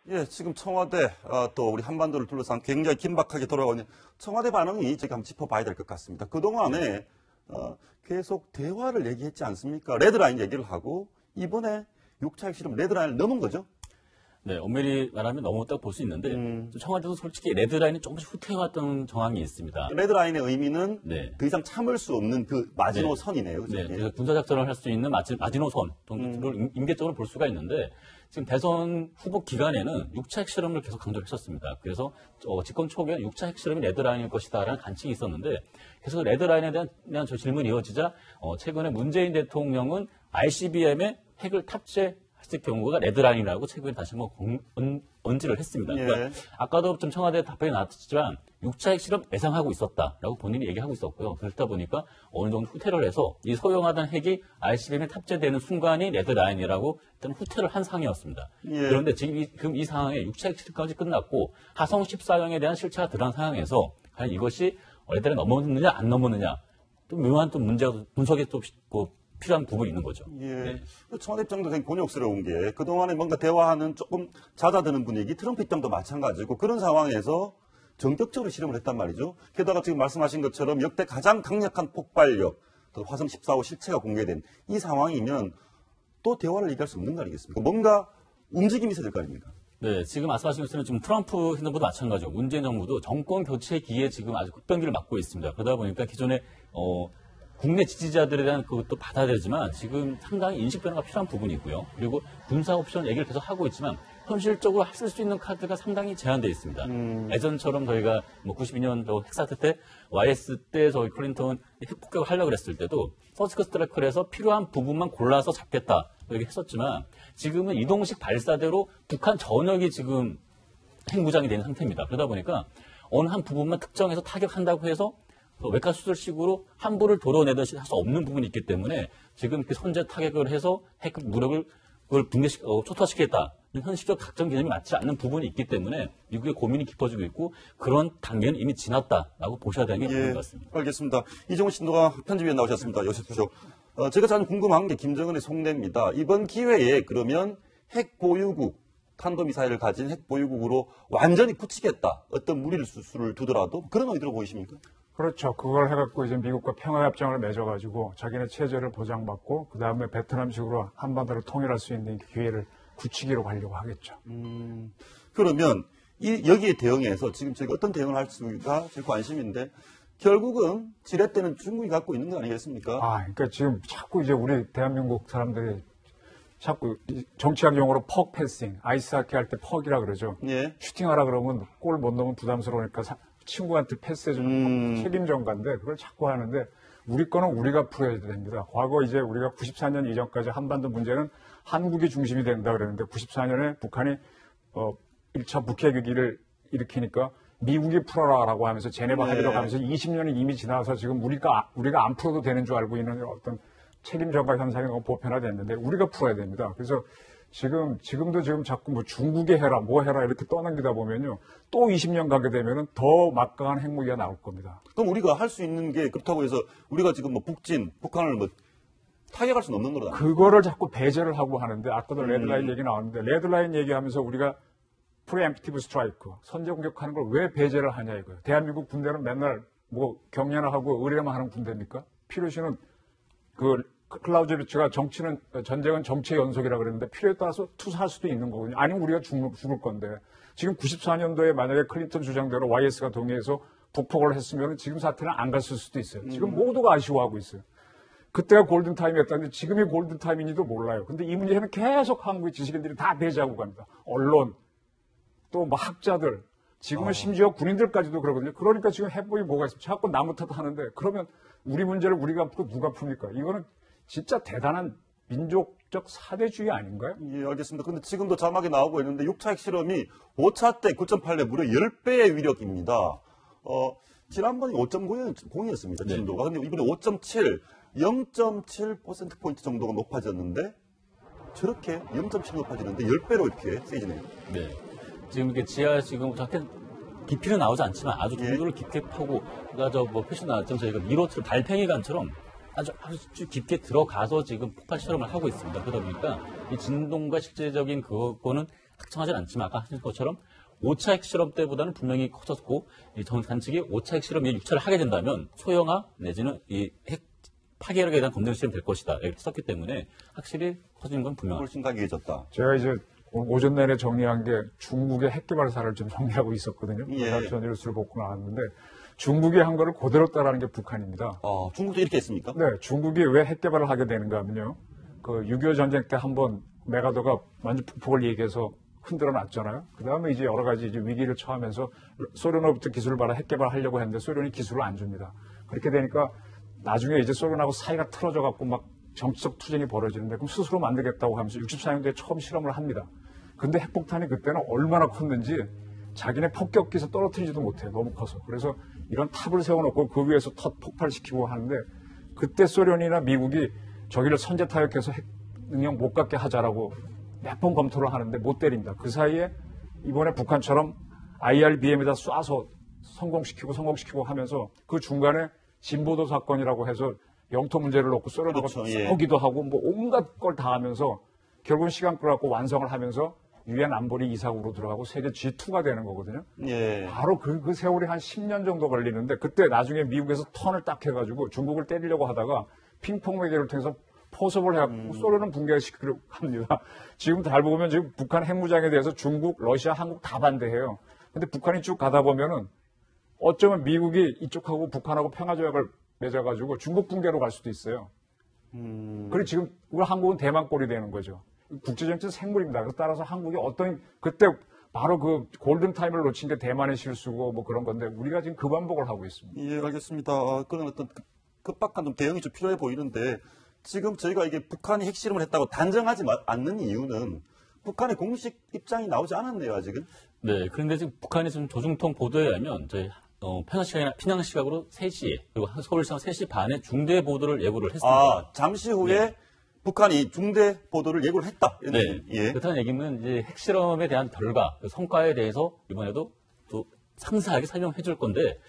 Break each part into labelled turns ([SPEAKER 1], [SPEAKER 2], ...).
[SPEAKER 1] 예, 지금 청와대, 또 우리 한반도를 둘러싼 굉장히 긴박하게 돌아오는 청와대 반응이 제가 한번 짚어봐야 될 것 같습니다. 그동안에 계속 대화를 얘기했지 않습니까? 레드라인 얘기를 하고 이번에 6차 핵실험 레드라인을 넘은 거죠?
[SPEAKER 2] 네, 엄밀히 말하면 넘었다고 볼 수 있는데 청와대도 솔직히 레드라인이 조금씩 후퇴해왔던 정황이 있습니다.
[SPEAKER 1] 레드라인의 의미는
[SPEAKER 2] 네.
[SPEAKER 1] 더 이상 참을 수 없는 그 마지노선이네요.
[SPEAKER 2] 네, 그래서 군사작전을 할 수 있는 마지노선 정도를 임계적으로 볼 수가 있는데 지금 대선 후보 기간에는 6차 핵실험을 계속 강조를 했었습니다. 그래서 집권 초기에 6차 핵실험이 레드라인일 것이다라는 관측이 있었는데 계속 레드라인에 대한 저 질문이 이어지자 최근에 문재인 대통령은 ICBM에 핵을 탑재했을 경우가 레드라인이라고 최근에 다시 한번 언지를 했습니다. 그러니까 아까도 좀 청와대 답변이 나왔지만 6차 핵실험 예상하고 있었다라고 본인이 얘기하고 있었고요. 그렇다 보니까 어느 정도 후퇴를 해서 이 소형하던 핵이 ICBM에 탑재되는 순간이 레드라인이라고 일단 후퇴를 한 상황이었습니다. 그런데 지금 이 상황에 6차 핵실험까지 끝났고 화성 14형에 대한 실체가 드러난 상황에서 과연 이것이 레드라인 넘었느냐 안 넘었느냐 또 묘한 또 문제가 분석에 또 필요한 부분이 있는 거죠.
[SPEAKER 1] 예.
[SPEAKER 2] 네.
[SPEAKER 1] 청와대 입장도 굉장히 곤욕스러운 게 그동안에 뭔가 대화하는 조금 잦아드는 분위기, 트럼프 입장도 마찬가지고 그런 상황에서 전격적으로 실험을 했단 말이죠. 게다가 지금 말씀하신 것처럼 역대 가장 강력한 폭발력, 또 화성 14호 실체가 공개된 이 상황이면 또 대화를 얘기할 수 없는 거 아니겠습니까? 뭔가 움직임이 있어야 될 거 아닙니까?
[SPEAKER 2] 네, 지금 말씀하신 것처럼 지금 트럼프 행정부도 마찬가지고 문재인 정부도 정권 교체 기에 지금 아주 급변기를 맞고 있습니다. 그러다 보니까 기존에 국내 지지자들에 대한 그것도 받아야 되지만 지금 상당히 인식 변화가 필요한 부분이 있고요. 그리고 군사 옵션 얘기를 계속 하고 있지만 현실적으로 쓸 수 있는 카드가 상당히 제한되어 있습니다. 예전처럼 저희가 92년 핵사태 때 YS 때 저희 클린턴 핵폭격을 하려고 그랬을 때도 서스크 스트라이크를 해서 필요한 부분만 골라서 잡겠다 이렇게 했었지만 지금은 이동식 발사대로 북한 전역이 지금 핵무장이 되는 상태입니다. 그러다 보니까 어느 한 부분만 특정해서 타격한다고 해서 외과수술식으로 함부를 도려내듯이 할 수 없는 부분이 있기 때문에 지금 이렇게 선제 타격을 해서 핵 무력을 그걸 초토화시키겠다. 현실적 작전 개념이 맞지 않는 부분이 있기 때문에 미국의 고민이 깊어지고 있고 그런 단계는 이미 지났다라고 보셔야 되는 게 맞는 것 같습니다.
[SPEAKER 1] 알겠습니다. 이종훈 신도가 편집위원 나오셨습니다. 여쭤보시죠. 제가 참 궁금한 게 김정은의 속내입니다. 이번 기회에 그러면 핵 보유국, 탄도미사일을 가진 핵 보유국으로 완전히 굳히겠다. 어떤 무리를 수를 두더라도 그런 의도로 보이십니까?
[SPEAKER 3] 그렇죠. 그걸 해갖고 이제 미국과 평화협정을 맺어가지고 자기네 체제를 보장받고 그 다음에 베트남식으로 한반도를 통일할 수 있는 기회를 굳히기로 가려고 하겠죠.
[SPEAKER 1] 그러면 여기에 대응해서 지금 저희가 어떤 대응을 할 수가 제일 관심인데 결국은 지렛대는 중국이 갖고 있는 거 아니겠습니까?
[SPEAKER 3] 그러니까 지금 자꾸 이제 우리 대한민국 사람들이 자꾸 정치학 용어로 퍽 패싱, 아이스하키 할 때 퍽이라 그러죠.
[SPEAKER 1] 예.
[SPEAKER 3] 슈팅하라 그러면 골 못 넣으면 부담스러우니까 친구한테 패스해주는 책임 전가인데 그걸 자꾸 하는데 우리 거는 우리가 풀어야 됩니다. 과거 이제 우리가 94년 이전까지 한반도 문제는 한국이 중심이 된다 그랬는데 94년에 북한이 1차 북핵 위기를 일으키니까 미국이 풀어라라고 하면서 제네바 합의로 가면서 20년이 이미 지나서 지금 우리가 안 풀어도 되는 줄 알고 있는 어떤 책임 전가 현상이 너무 보편화됐는데 우리가 풀어야 됩니다. 그래서 지금도 자꾸 뭐 중국에 해라, 뭐 해라 이렇게 떠넘기다 보면요. 또 20년 가게 되면은 더 막강한 핵무기가 나올 겁니다.
[SPEAKER 1] 그럼 우리가 할 수 있는 게 그렇다고 해서 우리가 지금 북한을 타격할 수는 없는 거다.
[SPEAKER 3] 그거를 자꾸 배제를 하고 하는데 아까도 레드라인 얘기 나왔는데 레드라인 얘기하면서 우리가 프리엠프티브 스트라이크, 선제 공격하는 걸 왜 배제를 하냐 이거예요. 대한민국 군대는 맨날 뭐 경례나 하고 의례만 하는 군대입니까? 필요시는 클라우제비츠가 전쟁은 정치의 연속이라 그랬는데 필요에 따라서 투사할 수도 있는 거거든요. 아니면 우리가 죽을 건데 지금 94년도에 만약에 클린턴 주장대로 YS가 동의해서 북폭을 했으면 지금 사태는 안 갔을 수도 있어요. 지금 모두가 아쉬워하고 있어요. 그때가 골든타임이었다는데 지금이 골든타임인지도 몰라요. 근데 이 문제는 계속 한국의 지식인들이 다 배제하고 갑니다. 언론, 또 뭐 학자들, 지금은 심지어 군인들까지도 그러거든요. 그러니까 지금 해법이 뭐가 있습니까? 자꾸 나무 탓하는데 그러면 우리 문제를 우리가 풀고 누가 풉니까? 이거는 진짜 대단한 민족적 사대주의 아닌가요?
[SPEAKER 1] 예, 알겠습니다. 근데 지금도 자막에 나오고 있는데 6차 핵실험이 5차 때 9.8배 무려 10배의 위력입니다. 지난번에 5.0이었습니다. 진도가. 근데 이번에 5.7, 0.7%포인트 정도가 높아졌는데 저렇게 0.7 높아지는데 10배로 이렇게 세지네요. 네.
[SPEAKER 2] 지금 이렇게 지금 저렇게 깊이는 나오지 않지만 아주 정도를 깊게 파고, 그러니까 표시 나왔죠. 저희가 미로트를 달팽이관처럼 아주 깊게 들어가서 지금 폭발 실험을 하고 있습니다. 그러다 보니까 이 진동과 실제적인 그거는 특정하진 않지만 아까 하신 것처럼 5차 핵실험 때보다는 분명히 커졌고 이 전 관측이 5차 핵실험 6차를 하게 된다면 소형화 내지는 이 핵 파괴력에 대한 검증 시험이 될 것이다. 이렇게 썼기 때문에 확실히 커진 건 분명합니다.
[SPEAKER 1] 훨씬 강해졌다.
[SPEAKER 3] 제가 이제 오전 내내 정리한 게 중국의 핵 개발사를 좀 정리하고 있었거든요.
[SPEAKER 1] 예.
[SPEAKER 3] 그래서 뉴스를 보고 나왔는데 중국이 한 거를 그대로 따라하는 게 북한입니다.
[SPEAKER 1] 중국도 이렇게 했습니까?
[SPEAKER 3] 네, 중국이 왜 핵 개발을 하게 되는가 하면요. 그 6.25 전쟁 때 한번 메가더가 완전 폭폭을 얘기해서 흔들어 놨잖아요. 그 다음에 이제 여러 가지 이제 위기를 처하면서 소련으로부터 기술을 받아 핵 개발하려고 했는데 소련이 기술을 안 줍니다. 그렇게 되니까 나중에 이제 소련하고 사이가 틀어져 갖고 막 정치적 투쟁이 벌어지는데 그럼 스스로 만들겠다고 하면서 64년도에 처음 실험을 합니다. 근데 핵폭탄이 그때는 얼마나 컸는지 자기네 폭격기에서 떨어뜨리지도 못해요. 너무 커서. 그래서 이런 탑을 세워놓고 그 위에서 폭발시키고 하는데 그때 소련이나 미국이 저기를 선제 타격해서 핵 능력 못 갖게 하자라고 몇 번 검토를 하는데 못 때립니다. 그 사이에 이번에 북한처럼 IRBM에다 쏴서 성공시키고 하면서 그 중간에 진보도 사건이라고 해서 영토 문제를 놓고 소련하고 싸우기도 하고 뭐 온갖 걸 다 하면서 결국은 시간 끌어갖고 완성을 하면서 유엔 안보리 이사국으로 들어가고 세계 G2가 되는 거거든요.
[SPEAKER 1] 예.
[SPEAKER 3] 바로 그 세월이 한 10년 정도 걸리는데 그때 나중에 미국에서 턴을 딱 해가지고 중국을 때리려고 하다가 핑퐁 매개를 통해서 포섭을 해갖고 소련은 붕괴시키려고 합니다. 지금 잘 보면 지금 북한 핵무장에 대해서 중국, 러시아, 한국 다 반대해요. 근데 북한이 쭉 가다 보면은 어쩌면 미국이 이쪽하고 북한하고 평화조약을 맺어가지고 중국 붕괴로 갈 수도 있어요. 그리고 지금 우리 한국은 대만 꼴이 되는 거죠. 국제정치 생물입니다. 그래서 따라서 한국이 어떤 그때 바로 그 골든타임을 놓친 게 대만의 실수고 뭐 그런 건데 우리가 지금 그 반복을 하고 있습니다.
[SPEAKER 1] 예, 알겠습니다. 그런 어떤 급박한 좀 대응이 좀 필요해 보이는데 지금 저희가 이게 북한이 핵실험을 했다고 단정하지 않는 이유는 북한의 공식 입장이 나오지 않았네요, 아직은.
[SPEAKER 2] 네, 그런데 지금 북한의 지금 조중통 보도에 의하면 저희 평양 시각으로 3시에 그리고 서울시각 3시 반에 중대 보도를 예고를 했습니다.
[SPEAKER 1] 잠시 후에 북한이 중대 보도를 예고를 했다.
[SPEAKER 2] 네.
[SPEAKER 1] 예.
[SPEAKER 2] 그렇다는 얘기는 이제 핵실험에 대한 결과, 그 성과에 대해서 이번에도 또 상세하게 설명해 줄 건데,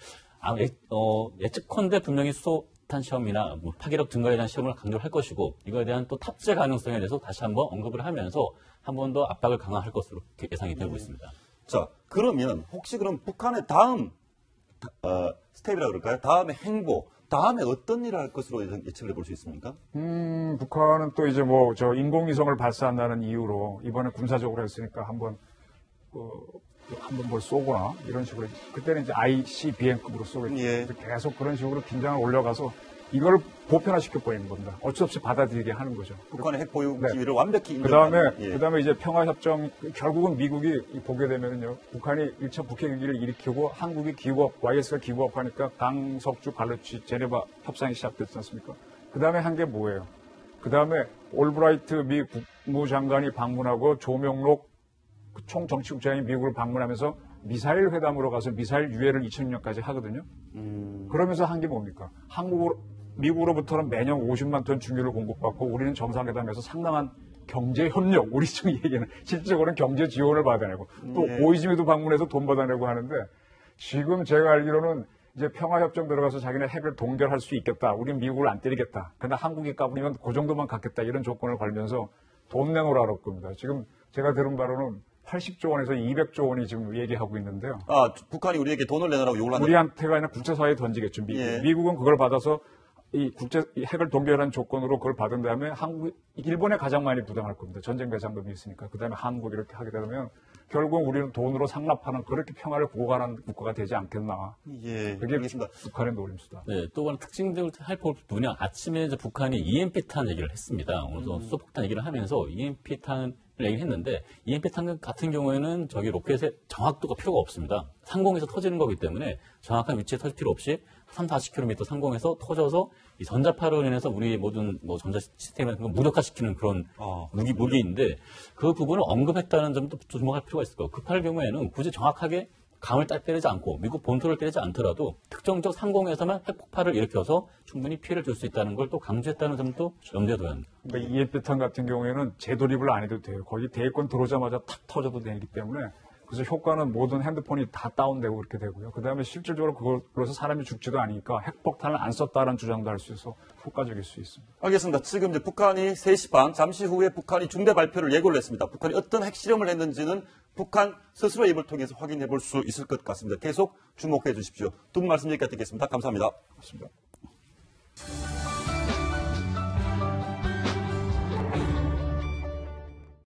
[SPEAKER 2] 예측컨대 분명히 수소탄 시험이나 뭐 파괴력 증가에 대한 시험을 강조할 것이고, 이거에 대한 또 탑재 가능성에 대해서 다시 한번 언급을 하면서 한 번 더 압박을 강화할 것으로 예상이 되고 있습니다.
[SPEAKER 1] 자, 그러면 혹시 그럼 북한의 다음 스텝이라고 그럴까요? 다음의 행보, 다음에 어떤 일을 할 것으로 예측을 해볼 수 있습니까?
[SPEAKER 3] 북한은 또 이제 뭐 저 인공위성을 발사한다는 이유로 이번에 군사적으로 했으니까 한번 뭘 쏘거나 이런 식으로 그때는 이제 ICBM급으로 쏘겠죠.
[SPEAKER 1] 예.
[SPEAKER 3] 계속 그런 식으로 긴장을 올려가서 이걸 보편화시켜 버리는 겁니다. 어쩔 수 없이 받아들이게 하는 거죠.
[SPEAKER 1] 북한의 핵 보유 지위를 완벽히
[SPEAKER 3] 그다음에
[SPEAKER 1] 인정하는.
[SPEAKER 3] 이제 평화협정 결국은 미국이 보게 되면은요. 북한이 1차 북핵 위기를 일으키고 한국이 YS가 기구업하니까 강석주 갈루치 제네바 협상이 시작됐지 않습니까? 그다음에 한 게 뭐예요? 그다음에 올브라이트 미 국무장관이 방문하고 조명록 총정치국장이 미국을 방문하면서 미사일 회담으로 가서 미사일 유예를 2006년까지 하거든요. 그러면서 한 게 뭡니까? 미국으로부터는 매년 50만 톤 중유를 공급받고 우리는 정상회담에서 상당한 경제 협력, 우리 쪽 얘기는 실질적으로는 경제 지원을 받아내고 또 오이즈미도 방문해서 돈 받아내고 하는데 지금 제가 알기로는 이제 평화협정 들어가서 자기네 핵을 동결할 수 있겠다. 우린 미국을 안 때리겠다. 근데 한국이 까불면 그 정도만 갖겠다. 이런 조건을 걸면서 돈 내놓으라 그럴 겁니다. 지금 제가 들은 바로는 80조 원에서 200조 원이 지금 얘기하고 있는데요.
[SPEAKER 1] 북한이 우리에게 돈을 내놓으라고 요구를 한다.
[SPEAKER 3] 우리한테가 아니라 국제사회에 던지겠죠. 미국은 그걸 받아서 이 핵을 동결한 조건으로 그걸 받은 다음에 일본에 가장 많이 부담할 겁니다. 전쟁 배상금이 있으니까. 그 다음에 한국 이렇게 하게 되면 결국 우리는 돈으로 상납하는 그렇게 평화를 구호가는 국가가 되지 않겠나.
[SPEAKER 1] 예,
[SPEAKER 3] 그게
[SPEAKER 1] 알겠습니다.
[SPEAKER 3] 북한의 노림수다.
[SPEAKER 2] 네, 또 하나 특징적으로 할 부분이 아침에 이제 북한이 EMP탄 얘기를 했습니다. 오늘도 수소폭탄 얘기를 하면서 EMP탄을 얘기했는데 EMP탄 같은 경우에는 저기 로켓의 정확도가 필요가 없습니다. 상공에서 터지는 거기 때문에 정확한 위치에 터질 필요 없이 3, 40km 상공에서 터져서 이 전자파로 인해서 우리 모든 뭐 전자 시스템을 무력화시키는 그런 무기인데 그 부분을 언급했다는 점도 주목할 필요가 있을 거예요. 급할 경우에는 굳이 정확하게 감을 때리지 않고 미국 본토를 때리지 않더라도 특정적 상공에서만 핵폭발을 일으켜서 충분히 피해를 줄 수 있다는 걸 또 강조했다는 점도 염두에 둬야 합니다.
[SPEAKER 3] 그러니까 EMP탄 같은 경우에는 재도립을 안 해도 돼요. 거기 대권 들어오자마자 탁 터져도 되기 때문에 그래서 효과는 모든 핸드폰이 다 다운되고 그렇게 되고요. 그 다음에 실질적으로 그걸로서 사람이 죽지도 않으니까 핵폭탄을 안 썼다는 주장도 할 수 있어서 효과적일 수 있습니다.
[SPEAKER 1] 알겠습니다. 지금 이제 북한이 3시 반, 잠시 후에 북한이 중대 발표를 예고를 했습니다. 북한이 어떤 핵실험을 했는지는 북한 스스로의 입을 통해서 확인해 볼 수 있을 것 같습니다. 계속 주목해 주십시오. 두 분 말씀 여기까지 듣겠습니다. 감사합니다.
[SPEAKER 3] 그렇습니다.